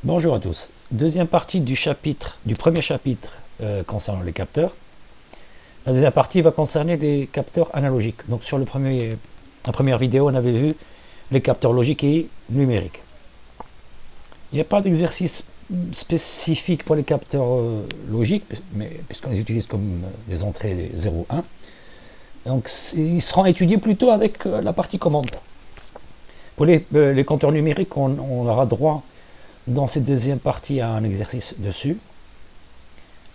Bonjour à tous. Deuxième partie du premier chapitre concernant les capteurs. La deuxième partie va concerner les capteurs analogiques. Donc sur la première vidéo, on avait vu les capteurs logiques et numériques. Il n'y a pas d'exercice spécifique pour les capteurs logiques, mais puisqu'on les utilise comme des entrées 0,1. Donc ils seront étudiés plutôt avec la partie commande. Pour les compteurs numériques, on aura droit dans cette deuxième partie à un exercice dessus.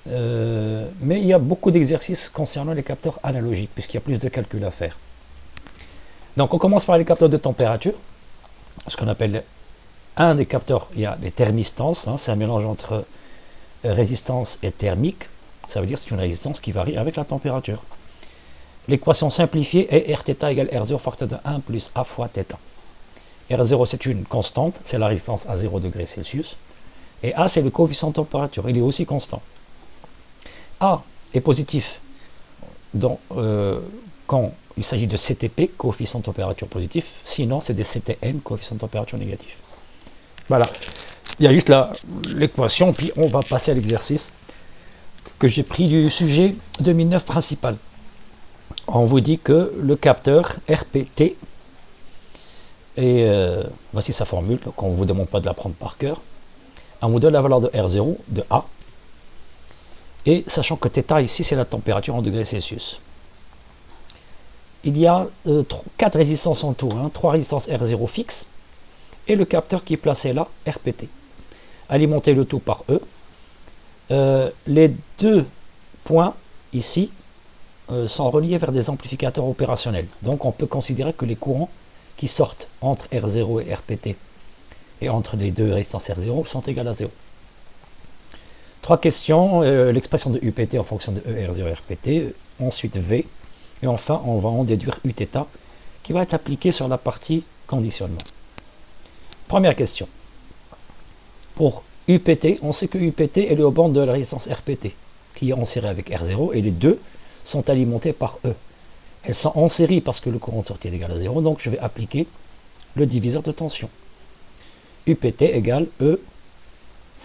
Mais il y a beaucoup d'exercices concernant les capteurs analogiques, puisqu'il y a plus de calculs à faire. Donc on commence par les capteurs de température, ce qu'on appelle un des capteurs, il y a les thermistances, c'est un mélange entre résistance et thermique, ça veut dire que c'est une résistance qui varie avec la température. L'équation simplifiée est Rθ égale R0 facteur de 1 plus A fois θ. R0 c'est une constante, c'est la résistance à 0 degré Celsius, et A c'est le coefficient de température, il est aussi constant. A est positif quand il s'agit de CTP, coefficient de température positif, sinon c'est des CTN, coefficient de température négatif. Voilà, il y a juste l'équation, puis on va passer à l'exercice que j'ai pris du sujet 2009 principal. On vous dit que le capteur RPT, et voici sa formule, donc on ne vous demande pas de la prendre par cœur, on vous donne la valeur de R0, de A, et sachant que θ ici c'est la température en degrés Celsius. Il y a 4 résistances en tout, 3 résistances R0 fixes, et le capteur qui est placé là, RPT. Alimenter le tout par E. Les deux points ici sont reliés vers des amplificateurs opérationnels. Donc on peut considérer que les courants qui sortent entre R0 et RPT et entre les deux résistances R0 sont égales à 0. Trois questions, l'expression de UPT en fonction de E, R0 et RPT, ensuite V, et enfin on va en déduire Uθ qui va être appliqué sur la partie conditionnement. Première question. Pour UPT, on sait que UPT est le haut-bande de la résistance RPT, qui est en série avec R0, et les deux sont alimentés par E. Elles sont en série parce que le courant de sortie est égal à 0, donc je vais appliquer le diviseur de tension. UPT égale E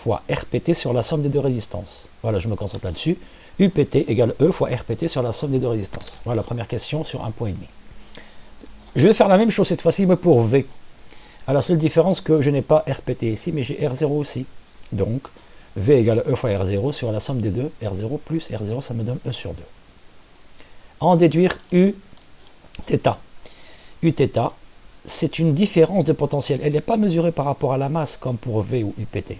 fois RPT sur la somme des deux résistances. Voilà, je me concentre là-dessus. UPT égale E fois RPT sur la somme des deux résistances. Voilà la première question sur 1,5 point. Je vais faire la même chose cette fois-ci, mais pour V. À la seule différence que je n'ai pas RPT ici, mais j'ai R0 aussi. Donc, V égale E fois R0 sur la somme des deux. R0 plus R0, ça me donne E sur 2. En déduire Uθ. Uθ, c'est une différence de potentiel. Elle n'est pas mesurée par rapport à la masse, comme pour V ou UPT.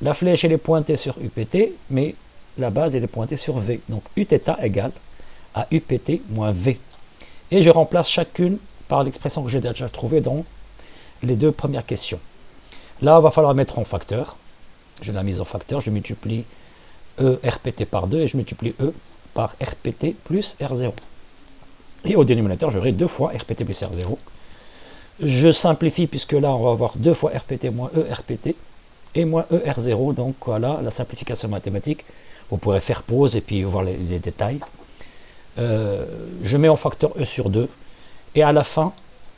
La flèche, elle est pointée sur UPT, mais la base, elle est pointée sur V. Donc, Uθ égale à UPT moins V. Et je remplace chacune par l'expression que j'ai déjà trouvée dans les deux premières questions. Là, il va falloir mettre en facteur. Je la mise en facteur, je multiplie E RPT par 2 et je multiplie E par RPT plus R0. Et au dénominateur, j'aurai 2 fois RPT plus R0. Je simplifie puisque là, on va avoir 2 fois RPT moins E RPT et moins E R0. Donc voilà, la simplification mathématique. Vous pourrez faire pause et puis voir les détails. Je mets en facteur E sur 2 et à la fin,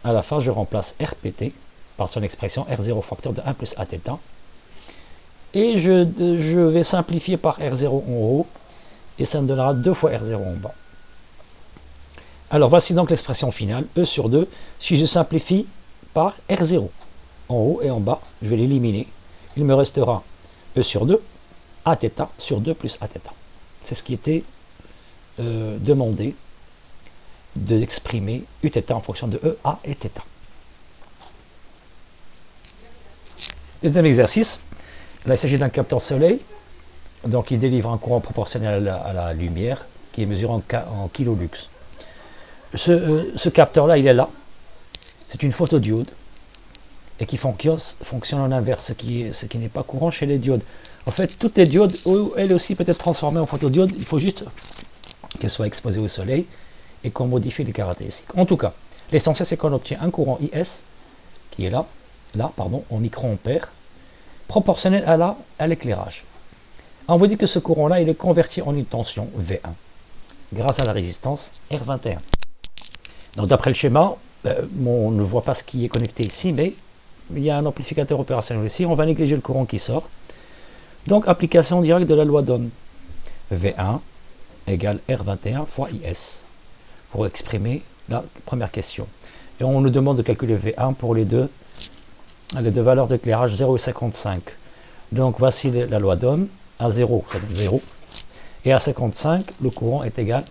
je remplace RPT par son expression R0 facteur de 1 plus Aθ. Et je vais simplifier par R0 en haut, et ça me donnera 2 fois R0 en bas. Alors voici donc l'expression finale, E sur 2, si je simplifie par R0 en haut et en bas, je vais l'éliminer. Il me restera E sur 2, Aθ sur 2 plus Aθ. C'est ce qui était demandé d'exprimer Uθ en fonction de E, A et θ. Deuxième exercice, là il s'agit d'un capteur soleil, donc il délivre un courant proportionnel à la lumière qui est mesuré en kilolux. Ce capteur-là, il est là, c'est une photodiode et qui fonctionne en inverse, ce qui n'est pas courant chez les diodes. En fait, toutes les diodes, elles aussi peut être transformées en photodiode, il faut juste qu'elles soient exposées au soleil et qu'on modifie les caractéristiques. En tout cas, l'essentiel c'est qu'on obtient un courant IS qui est là, en microampères, proportionnel à l'éclairage. On vous dit que ce courant-là, il est converti en une tension V1, grâce à la résistance R21. Donc d'après le schéma, on ne voit pas ce qui est connecté ici, mais il y a un amplificateur opérationnel ici, on va négliger le courant qui sort. Donc application directe de la loi d'Ohm. V1 égale R21 fois IS, pour exprimer la première question. Et on nous demande de calculer V1 pour les deux valeurs d'éclairage 0 et 55. Donc voici la loi d'Ohm. À 0, ça donne 0. Et à 55, le courant est égal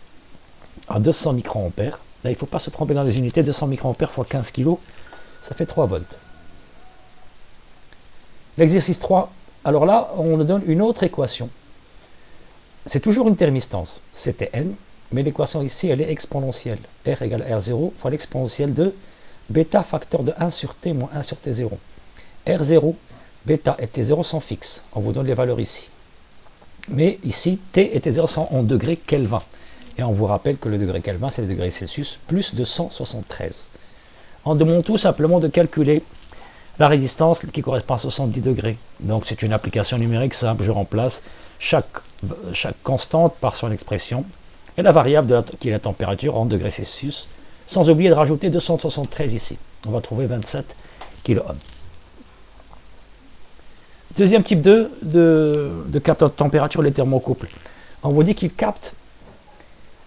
à 200 microampères. Là, il ne faut pas se tromper dans les unités. 200 microampères fois 15 kg, ça fait 3 volts. L'exercice 3, alors là, on nous donne une autre équation. C'est toujours une thermistance, CTN, mais l'équation ici, elle est exponentielle. R égale R0 fois l'exponentielle de bêta facteur de 1 sur T moins 1 sur T0. R0, bêta et T0 sont fixes. On vous donne les valeurs ici. Mais ici, T et T0 sont en degrés Kelvin. Et on vous rappelle que le degré Kelvin, c'est le degré Celsius, plus de 173. On demande tout simplement de calculer la résistance qui correspond à 70 degrés. Donc c'est une application numérique simple. Je remplace chaque constante par son expression. Et la variable qui est la température en degrés Celsius. Sans oublier de rajouter 273 ici. On va trouver 27 kOhm. Deuxième type de capteur de température, les thermocouples. On vous dit qu'il capte,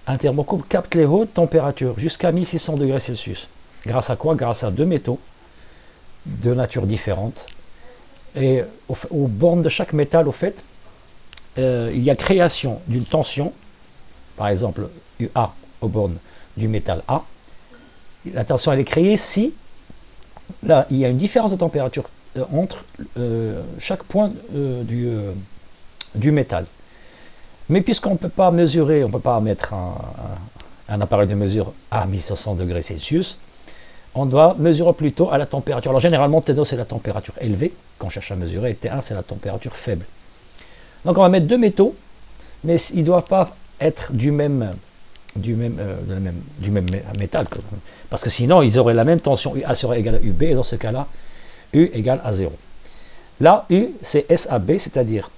un thermocouple capte les hautes températures jusqu'à 1600 degrés Celsius. Grâce à quoi? Grâce à deux métaux de nature différente. Et aux bornes de chaque métal, au fait, il y a création d'une tension, par exemple UA aux bornes du métal A. La tension elle est créée si là, il y a une différence de température entre chaque point du métal. Mais puisqu'on ne peut pas mesurer, on ne peut pas mettre un appareil de mesure à 1500 degrés Celsius, on doit mesurer plutôt à la température. Alors généralement T2 c'est la température élevée, quand on cherche à mesurer, et T1 c'est la température faible. Donc on va mettre deux métaux, mais ils ne doivent pas être du même métal. Parce que sinon ils auraient la même tension, UA serait égal à UB, et dans ce cas-là, U égale à 0. Là, U, c'est SAB, c'est-à-dire,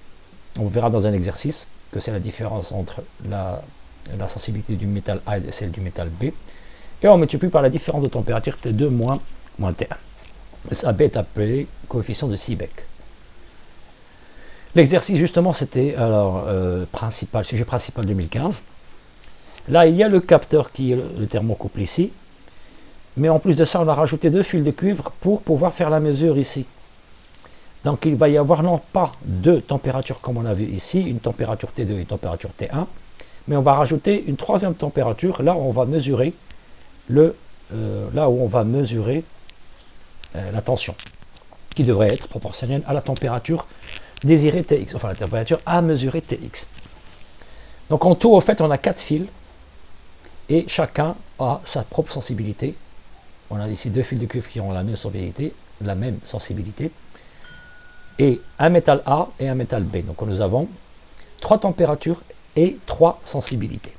on verra dans un exercice que c'est la différence entre la sensibilité du métal A et celle du métal B. Et on multiplie par la différence de température T2 moins T1. SAB est appelé coefficient de Seebeck. L'exercice, justement, c'était alors sujet principal 2015. Là, il y a le capteur qui est le thermocouple ici. Mais en plus de ça, on a rajouté deux fils de cuivre pour pouvoir faire la mesure ici. Donc il va y avoir non pas deux températures comme on a vu ici, une température T2 et une température T1, mais on va rajouter une troisième température, là où on va mesurer la tension, qui devrait être proportionnelle à la température désirée Tx, enfin la température à mesurer Tx. Donc en tout, au fait, on a 4 fils, et chacun a sa propre sensibilité. On a ici deux fils de cuivre qui ont la même sensibilité, et un métal A et un métal B. Donc nous avons 3 températures et 3 sensibilités.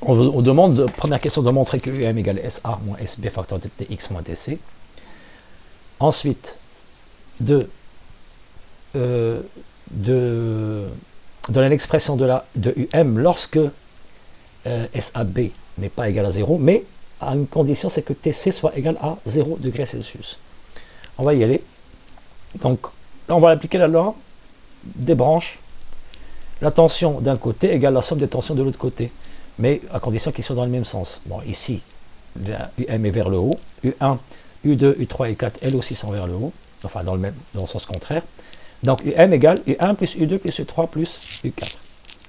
On demande, première question, de montrer que UM égale SA moins SB facteur de TX moins TC. Ensuite, de donner l'expression de UM lorsque SAB n'est pas égal à 0, mais à une condition, c'est que TC soit égal à 0 degrés Celsius. On va y aller. Donc là, on va appliquer la loi des branches. La tension d'un côté égale la somme des tensions de l'autre côté, mais à condition qu'ils soient dans le même sens. Bon, ici, UM est vers le haut, U1, U2, U3 et U4, elles aussi sont vers le haut, enfin dans le sens contraire. Donc UM égale U1 plus U2 plus U3 plus U4.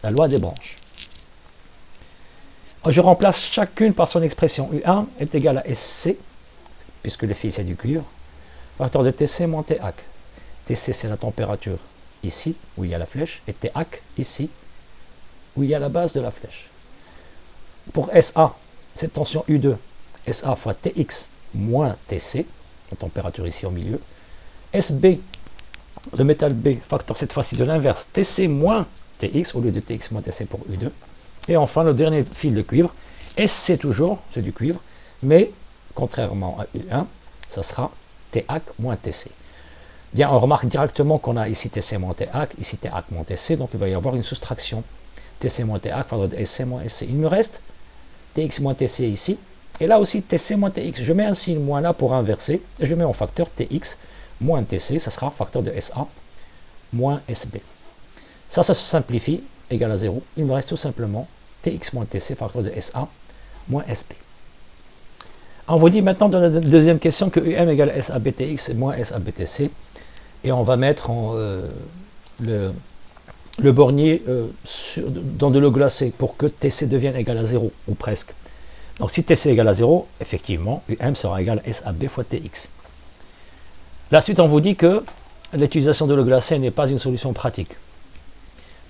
La loi des branches. Je remplace chacune par son expression. U1 est égal à SC, puisque le fil c'est du cuivre, facteur de TC moins TAC. TC c'est la température ici, où il y a la flèche, et TAC ici, où il y a la base de la flèche. Pour SA, cette tension U2, SA fois TX moins TC, la température ici au milieu. SB, le métal B, facteur cette fois-ci de l'inverse, TC moins TX, au lieu de TX moins TC pour U2. Et enfin, le dernier fil de cuivre, SC toujours, c'est du cuivre, mais contrairement à U1, ça sera TAC moins TC. Bien, on remarque directement qu'on a ici TC moins TAC, ici TAC moins TC, donc il va y avoir une soustraction. TC moins TAC, facteur de SC moins SC. Il me reste TX moins TC ici, et là aussi TC moins TX. Je mets un signe moins là pour inverser, et je mets en facteur TX, moins TC, ça sera facteur de SA moins SB. Ça se simplifie, égal à 0. Il me reste tout simplement TX moins TC, facteur de SA moins SB. On vous dit maintenant dans la deuxième question que UM égale SABTX moins SABTC. Et on va mettre le bornier dans de l'eau glacée pour que TC devienne égal à 0, ou presque. Donc si TC égale à 0, effectivement, UM sera égal à SAB fois TX. La suite, on vous dit que l'utilisation de l'eau glacée n'est pas une solution pratique.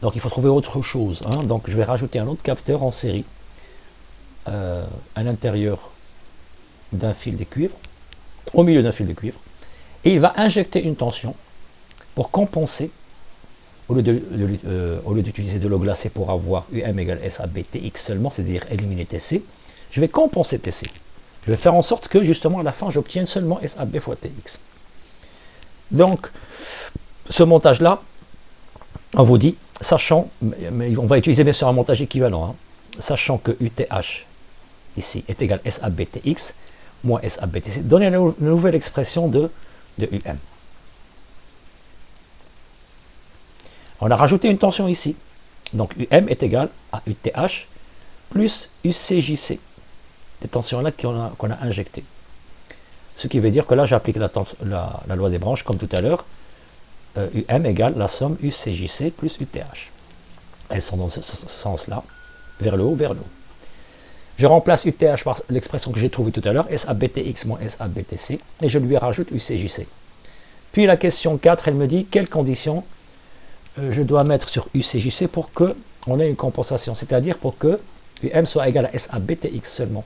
Donc il faut trouver autre chose. Hein. Donc je vais rajouter un autre capteur en série à l'intérieur d'un fil de cuivre, au milieu d'un fil de cuivre, et il va injecter une tension pour compenser, au lieu d'utiliser de l'eau glacée pour avoir UM égale SABTX seulement, c'est-à-dire éliminer TC, je vais compenser TC. Je vais faire en sorte que justement à la fin j'obtienne seulement SAB fois TX. Donc ce montage-là, on vous dit, sachant, mais on va utiliser bien sûr un montage équivalent, hein, sachant que UTH ici est égal à SABTX moins SABTC, donnez la nouvelle expression de UM. On a rajouté une tension ici. Donc UM est égal à UTH plus UCJC. Des tensions-là qu'on a injectées. Ce qui veut dire que là, j'applique la loi des branches comme tout à l'heure. UM égale la somme UCJC plus UTH. Elles sont dans ce sens-là, vers le haut, vers le haut. Je remplace UTH par l'expression que j'ai trouvée tout à l'heure, SABTX moins SABTC, et je lui rajoute UCJC. Puis la question 4, elle me dit quelles conditions je dois mettre sur UCJC pour que on ait une compensation, c'est-à-dire pour que UM soit égal à SABTX seulement.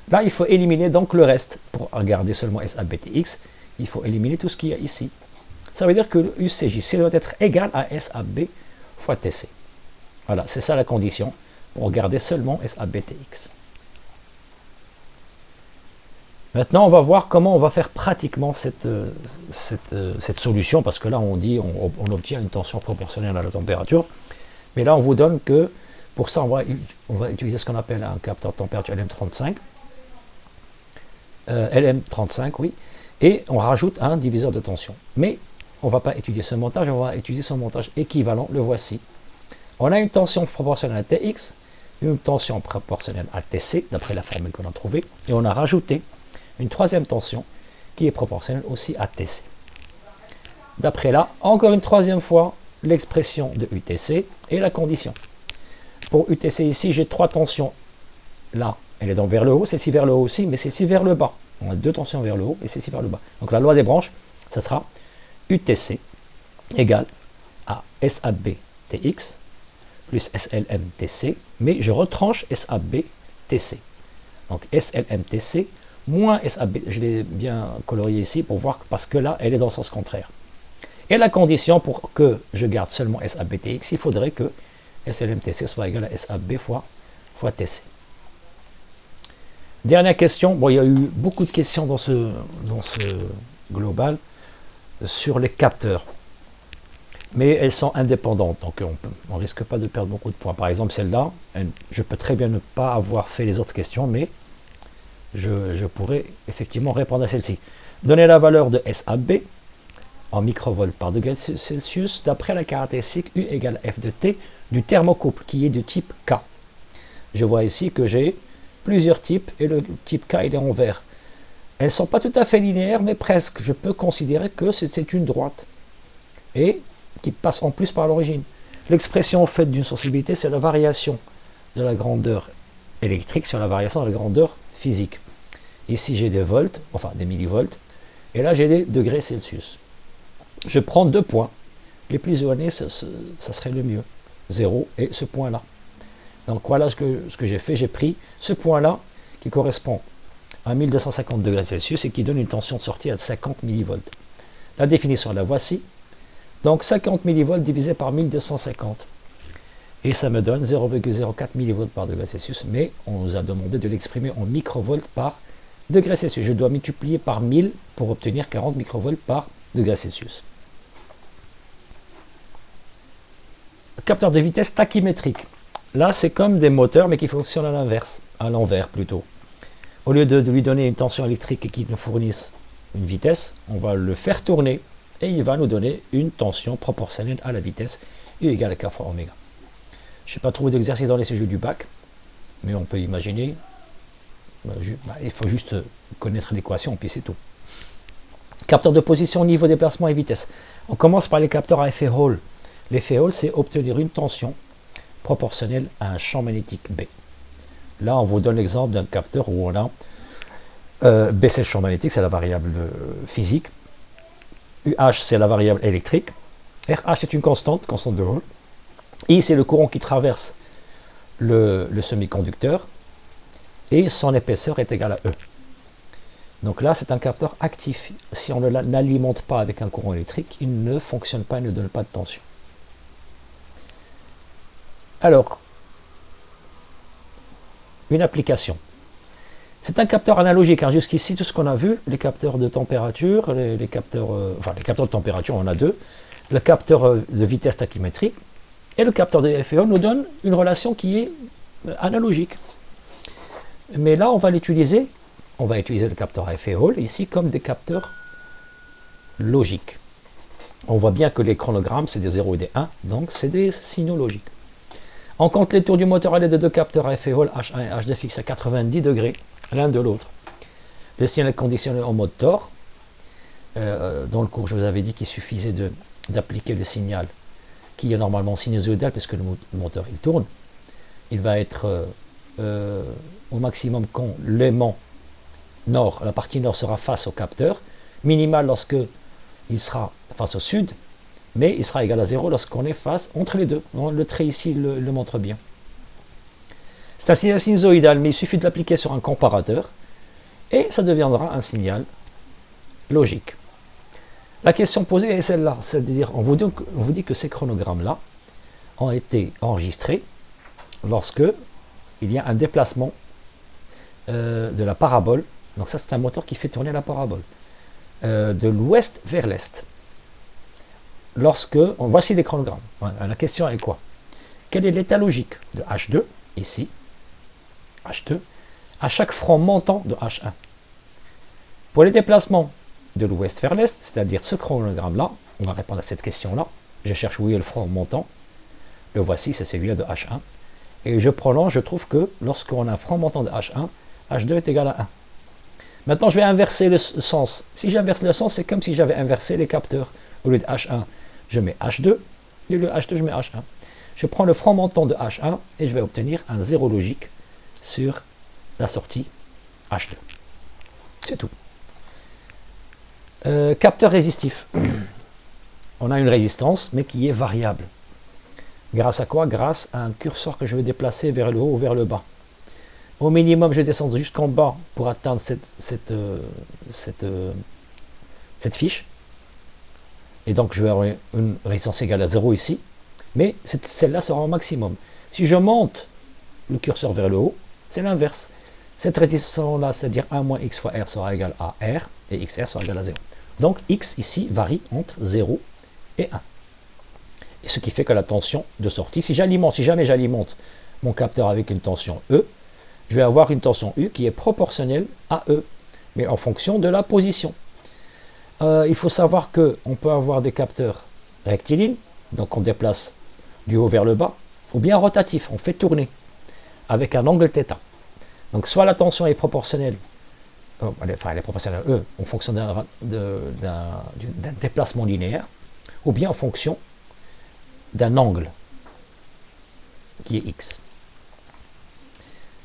Là, il faut éliminer donc le reste. Pour garder seulement SABTX, il faut éliminer tout ce qu'il y a ici. Ça veut dire que UCJC doit être égal à SAB fois TC. Voilà, c'est ça la condition pour garder seulement SABTX. Maintenant, on va voir comment on va faire pratiquement cette solution, parce que là, on dit on obtient une tension proportionnelle à la température. Mais là, on vous donne que pour ça, on va utiliser ce qu'on appelle un capteur de température LM35. LM35, oui. Et on rajoute un diviseur de tension. Mais on ne va pas étudier ce montage, on va étudier son montage équivalent. Le voici. On a une tension proportionnelle à TX, une tension proportionnelle à TC, d'après la formule qu'on a trouvée. Et on a rajouté une troisième tension qui est proportionnelle aussi à TC. D'après là, encore une troisième fois, l'expression de UTC et la condition. Pour UTC ici, j'ai trois tensions. Là, elle est donc vers le haut, celle-ci vers le haut aussi, mais celle-ci vers le bas. On a deux tensions vers le haut et celle-ci vers le bas. Donc la loi des branches, ça sera UTC égale à SABTX plus SLMTC, mais je retranche SABTC. Donc SLMTC moins SAB, je l'ai bien colorié ici pour voir, parce que là, elle est dans le sens contraire. Et la condition pour que je garde seulement SABTX, il faudrait que SLMTC soit égal à SAB fois TC. Dernière question, bon, il y a eu beaucoup de questions dans ce global sur les capteurs. Mais elles sont indépendantes, donc on ne risque pas de perdre beaucoup de points. Par exemple, celle-là, je peux très bien ne pas avoir fait les autres questions, mais je pourrais effectivement répondre à celle-ci. Donner la valeur de SAB en microvolts par degré Celsius d'après la caractéristique U égale F de T du thermocouple qui est du type K. Je vois ici que j'ai plusieurs types et le type K il est en vert. Elles ne sont pas tout à fait linéaires, mais presque. Je peux considérer que c'est une droite et qui passe en plus par l'origine. L'expression faite d'une sensibilité, c'est la variation de la grandeur électrique sur la variation de la grandeur physique. Ici, j'ai des volts, enfin des millivolts, et là, j'ai des degrés Celsius. Je prends deux points. Les plus éloignés, ça serait le mieux. 0 et ce point-là. Donc voilà ce que j'ai fait. J'ai pris ce point-là qui correspond à 1250 degrés Celsius et qui donne une tension de sortie à 50 millivolts. La définition, la voici. Donc 50 millivolts divisé par 1250. Et ça me donne 0,04 millivolts par degré Celsius. Mais on nous a demandé de l'exprimer en microvolts par degré Celsius. Je dois multiplier par 1000 pour obtenir 40 microvolts par degré Celsius. Capteur de vitesse tachymétrique. Là, c'est comme des moteurs, mais qui fonctionnent à l'inverse, à l'envers plutôt. Au lieu de lui donner une tension électrique et qui nous fournisse une vitesse, on va le faire tourner et il va nous donner une tension proportionnelle à la vitesse U égale à K fois oméga. Je n'ai pas trouvé d'exercice dans les sujets du bac, mais on peut imaginer. Il faut juste connaître l'équation, puis c'est tout. Capteur de position, niveau, déplacement et vitesse. On commence par les capteurs à effet Hall. L'effet Hall, c'est obtenir une tension proportionnelle à un champ magnétique B. Là, on vous donne l'exemple d'un capteur où on a B, c'est le champ magnétique, c'est la variable physique. UH, c'est la variable électrique. RH est une constante de Hall. I, c'est le courant qui traverse le semi-conducteur. Et son épaisseur est égale à E. Donc là, c'est un capteur actif. Si on ne l'alimente pas avec un courant électrique, il ne fonctionne pas, il ne donne pas de tension. Alors, une application. C'est un capteur analogique. Hein. Jusqu'ici, tout ce qu'on a vu, les capteurs de température, les capteurs de température, on en a deux. Le capteur de vitesse tachymétrique et le capteur de FEO nous donne une relation qui est analogique. Mais là, on va utiliser le capteur à effet Hall ici comme des capteurs logiques. On voit bien que les chronogrammes, c'est des 0 et des 1, donc c'est des signaux logiques. On compte les tours du moteur à l'aide de deux capteurs à effet Hall, H1 et H2 fixés à 90 degrés l'un de l'autre. Le signal est conditionné en mode TOR. Dans le cours, je vous avais dit qu'il suffisait d'appliquer le signal qui est normalement sinusoïdal puisque le moteur il tourne. Il va être au maximum quand l'aimant nord, la partie nord sera face au capteur, minimal lorsque il sera face au sud, mais il sera égal à 0 lorsqu'on est face entre les deux. Le trait ici le montre bien. C'est un signal sinusoïdal, mais il suffit de l'appliquer sur un comparateur et ça deviendra un signal logique. La question posée est celle-là, c'est-à-dire on vous dit que ces chronogrammes-là ont été enregistrés lorsque il y a un déplacement de la parabole. Donc ça, c'est un moteur qui fait tourner la parabole de l'ouest vers l'est. Voici les chronogrammes. Voilà, la question est quoi? Quel est l'état logique de H2, ici, H2, à chaque front montant de H1? Pour les déplacements de l'ouest vers l'est, c'est-à-dire ce chronogramme-là, on va répondre à cette question-là. Je cherche où est le front montant. Le voici, c'est celui-là de H1. Et je prolonge, je trouve que lorsqu'on a un front montant de H1, H2 est égal à 1. Maintenant, je vais inverser le sens. Si j'inverse le sens, c'est comme si j'avais inversé les capteurs. Au lieu de H1, je mets H2. Au lieu de H2, je mets H1. Je prends le front montant de H1 et je vais obtenir un zéro logique sur la sortie H2. C'est tout. Capteur résistif. On a une résistance, mais qui est variable. Grâce à quoi? Grâce à un curseur que je vais déplacer vers le haut ou vers le bas. Au minimum, je descends jusqu'en bas pour atteindre cette fiche. Et donc, je vais avoir une résistance égale à 0 ici. Mais celle-là sera au maximum. Si je monte le curseur vers le haut, c'est l'inverse. Cette résistance-là, c'est-à-dire 1 moins x fois r sera égal à r, et xr sera égal à 0. Donc, x ici varie entre 0 et 1. Et ce qui fait que la tension de sortie, si jamais j'alimente mon capteur avec une tension E, je vais avoir une tension U qui est proportionnelle à E, mais en fonction de la position. Il faut savoir qu'on peut avoir des capteurs rectilignes, donc on déplace du haut vers le bas, ou bien rotatif, on fait tourner avec un angle θ. Donc soit la tension est proportionnelle, elle est proportionnelle à E en fonction d'un déplacement linéaire, ou bien en fonction d'un angle qui est x.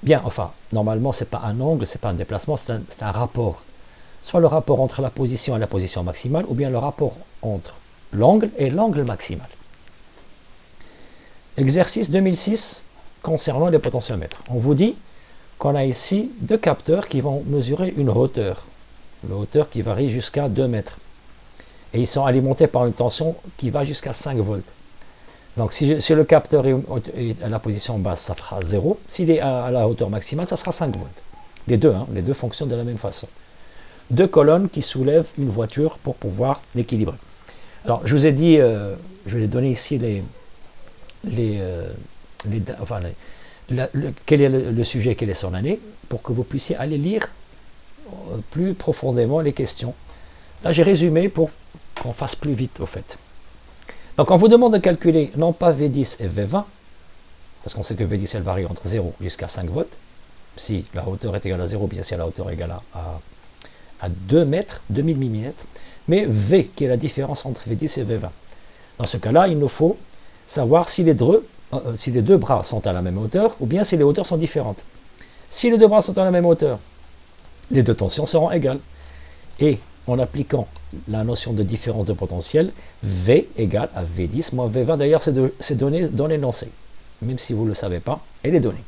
Bien, enfin, normalement, ce n'est pas un angle, ce n'est pas un déplacement, c'est un rapport. Soit le rapport entre la position et la position maximale, ou bien le rapport entre l'angle et l'angle maximal. Exercice 2006 concernant les potentiomètres. On vous dit qu'on a ici deux capteurs qui vont mesurer une hauteur qui varie jusqu'à 2 mètres. Et ils sont alimentés par une tension qui va jusqu'à 5 volts. Donc si le capteur est à la position basse, ça fera 0. S'il est à la hauteur maximale, ça sera 5 volts. Les deux fonctionnent de la même façon. Deux colonnes qui soulèvent une voiture pour pouvoir l'équilibrer. Alors je vous ai dit, je vais donner ici quel est le sujet, quelle est son année, pour que vous puissiez aller lire plus profondément les questions Là, j'ai résumé pour qu'on fasse plus vite, au fait. Donc, on vous demande de calculer non pas V10 et V20, parce qu'on sait que V10, elle varie entre 0 jusqu'à 5 volts. Si la hauteur est égale à 0, bien si la hauteur est égale à 2 mètres, 2000 mm. Mais V, qui est la différence entre V10 et V20. Dans ce cas-là, il nous faut savoir si les deux bras sont à la même hauteur, ou bien si les hauteurs sont différentes. Si les deux bras sont à la même hauteur, les deux tensions seront égales. Et en appliquant la notion de différence de potentiel, V égale à V10 moins V20. D'ailleurs, c'est donné dans l'énoncé. Même si vous ne le savez pas, elle est donnée.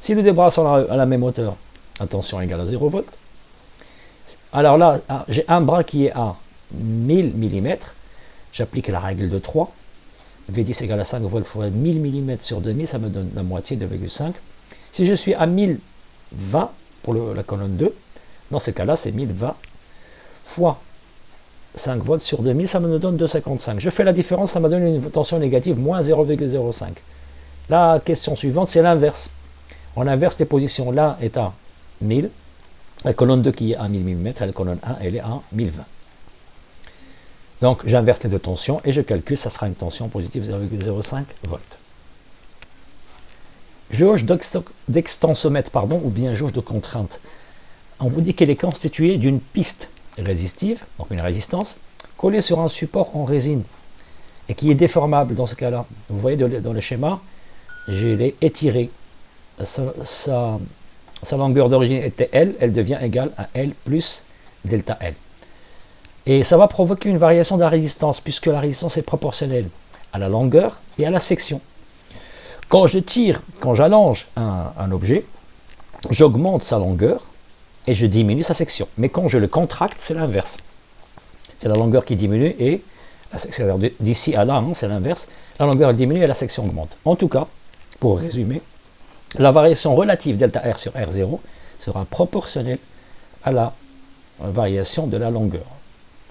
Si les deux bras sont à la même hauteur, la tension égale à 0 volts. Alors là, j'ai un bras qui est à 1000 mm. J'applique la règle de 3. V10 égale à 5 volts fois 1000 mm sur 2000, ça me donne la moitié, 2,5. Si je suis à 1020 pour la colonne 2, dans ce cas-là, c'est 1020 fois 5 volts sur 2000, ça me donne 2,55. Je fais la différence, ça me donne une tension négative, moins 0,05. La question suivante, c'est l'inverse. On inverse les positions. Là est à 1000, la colonne 2 qui est à 1000 mm, la colonne 1, elle est à 1020. Donc j'inverse les deux tensions et je calcule, ça sera une tension positive 0,05 volts. Jauge d'extensomètre, ou bien jauge de contrainte. On vous dit qu'elle est constituée d'une piste résistive, donc une résistance, collée sur un support en résine et qui est déformable dans ce cas-là. Vous voyez dans le schéma, je l'ai étiré. Sa longueur d'origine était L, elle devient égale à L plus delta L. Et ça va provoquer une variation de la résistance, puisque la résistance est proportionnelle à la longueur et à la section. Quand je tire, quand j'allonge un objet, j'augmente sa longueur et je diminue sa section. Mais quand je le contracte, c'est l'inverse. C'est la longueur qui diminue et d'ici à là, c'est l'inverse. La longueur diminue et la section augmente. En tout cas, pour résumer, la variation relative delta R sur R0 sera proportionnelle à la variation de la longueur.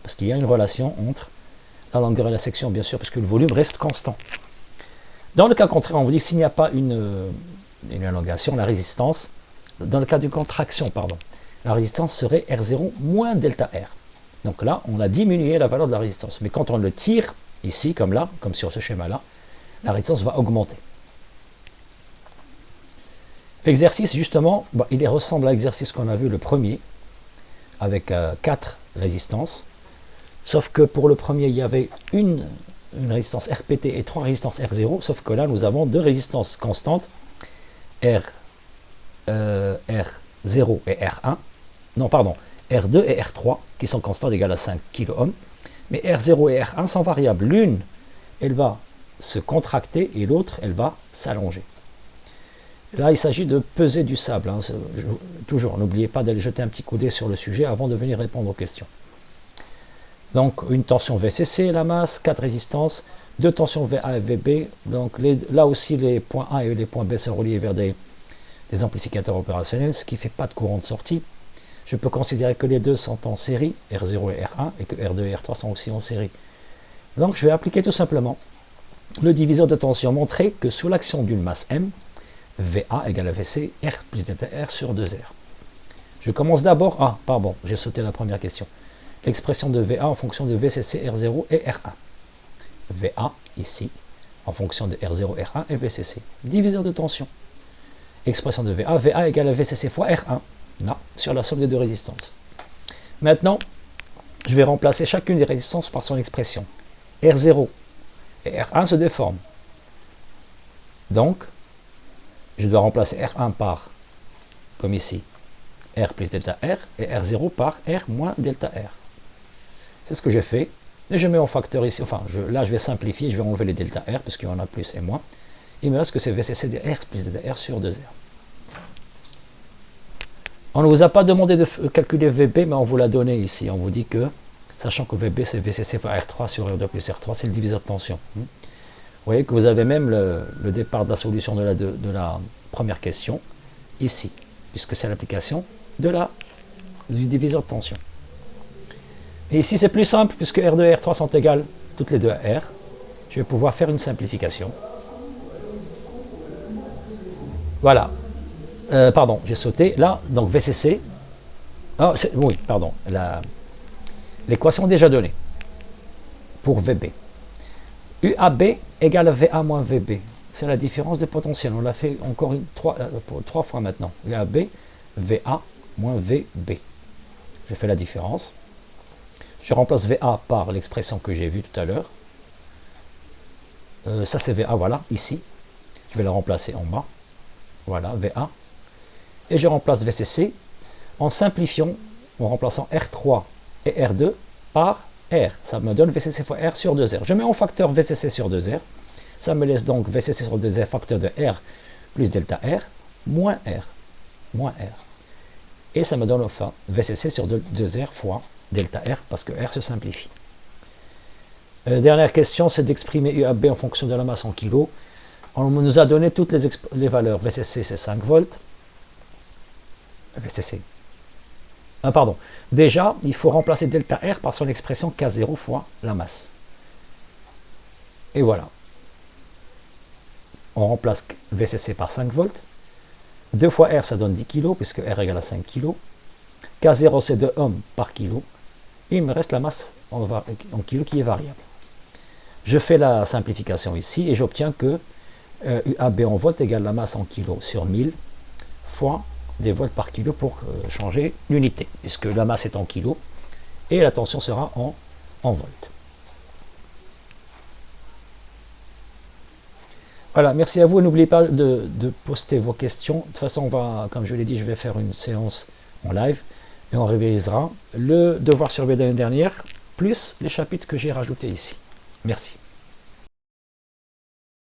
Parce qu'il y a une relation entre la longueur et la section, bien sûr, puisque le volume reste constant. Dans le cas contraire, on vous dit que s'il n'y a pas une élongation, la résistance, dans le cas d'une contraction, la résistance serait R0 moins delta R. Donc là, on a diminué la valeur de la résistance. Mais quand on le tire, ici, comme là, comme sur ce schéma-là, la résistance va augmenter. L'exercice, justement, il ressemble à l'exercice qu'on a vu le premier, avec 4 résistances. Sauf que pour le premier, il y avait une résistance RPT et 3 résistances R0, sauf que là, nous avons 2 résistances constantes, R0 et R1, non, pardon, R2 et R3, qui sont constantes égales à 5 kΩ, mais R0 et R1 sont variables. L'une, elle va se contracter et l'autre, elle va s'allonger. Là, il s'agit de peser du sable. Toujours, n'oubliez pas d'aller jeter un petit coup d'œil sur le sujet avant de venir répondre aux questions. Donc, une tension VCC, la masse, 4 résistances, 2 tensions VA et VB. Donc, là aussi, les points A et les points B sont reliés vers des amplificateurs opérationnels, ce qui ne fait pas de courant de sortie. Je peux considérer que les deux sont en série, R0 et R1, et que R2 et R3 sont aussi en série. Donc, je vais appliquer tout simplement le diviseur de tension, montrer que sous l'action d'une masse M, VA égale à VC, R plus delta R sur 2R. Je commence d'abord, j'ai sauté la première question. L'expression de VA en fonction de VCC, R0 et R1. VA, ici, en fonction de R0, R1 et VCC. Diviseur de tension. Expression de VA, VA égale à VCC fois R1, là, sur la somme des deux résistances. Maintenant, je vais remplacer chacune des résistances par son expression. R0 et R1 se déforment. Donc, je dois remplacer R1 par, comme ici, R plus delta R, et R0 par R moins delta R. C'est ce que j'ai fait, et je mets en facteur ici, là je vais simplifier, je vais enlever les delta R, parce qu'il y en a plus et moins. Il me reste que c'est VCC de R plus delta R sur 2R. On ne vous a pas demandé de calculer VB, mais on vous l'a donné ici. On vous dit que, sachant que VB c'est VCC fois R3 sur R2 plus R3, c'est le diviseur de tension. Vous voyez que vous avez même le départ de la solution de la première question, ici, puisque c'est l'application du diviseur de tension. Et ici c'est plus simple, puisque R2 et R3 sont égales toutes les deux à R. Je vais pouvoir faire une simplification. Voilà. Pardon, j'ai sauté. Là, donc VCC. Oui, pardon. L'équation déjà donnée pour VB. UAB égale VA moins VB. C'est la différence de potentiel. On l'a fait encore trois fois maintenant. UAB, VA moins VB. Je fais la différence. Je remplace VA par l'expression que j'ai vue tout à l'heure. Ça c'est VA, voilà, ici. Je vais la remplacer en bas. Voilà, VA. Et je remplace VCC en simplifiant, en remplaçant R3 et R2 par R. Ça me donne VCC fois R sur 2R. Je mets en facteur VCC sur 2R. Ça me laisse donc VCC sur 2R facteur de R plus delta R moins R. Moins R. Et ça me donne enfin VCC sur 2R fois delta R parce que R se simplifie. Dernière question, c'est d'exprimer UAB en fonction de la masse en kg. On nous a donné toutes les valeurs. VCC c'est 5 volts. VCC. Pardon. Déjà, il faut remplacer delta R par son expression K0 fois la masse. Et voilà. On remplace VCC par 5 volts. 2 fois R, ça donne 10 kg, puisque R égale à 5 kg. K0, c'est 2 ohms par kilo. Et il me reste la masse en kilo qui est variable. Je fais la simplification ici et j'obtiens que UAB en volts égale la masse en kilo sur 1000 fois des volts par kilo pour changer l'unité, puisque la masse est en kilo et la tension sera en volts. Voilà, merci à vous et n'oubliez pas de poster vos questions. De toute façon, comme je l'ai dit, je vais faire une séance en live et on révisera le devoir surveillé de l'année dernière, plus les chapitres que j'ai rajoutés ici. Merci.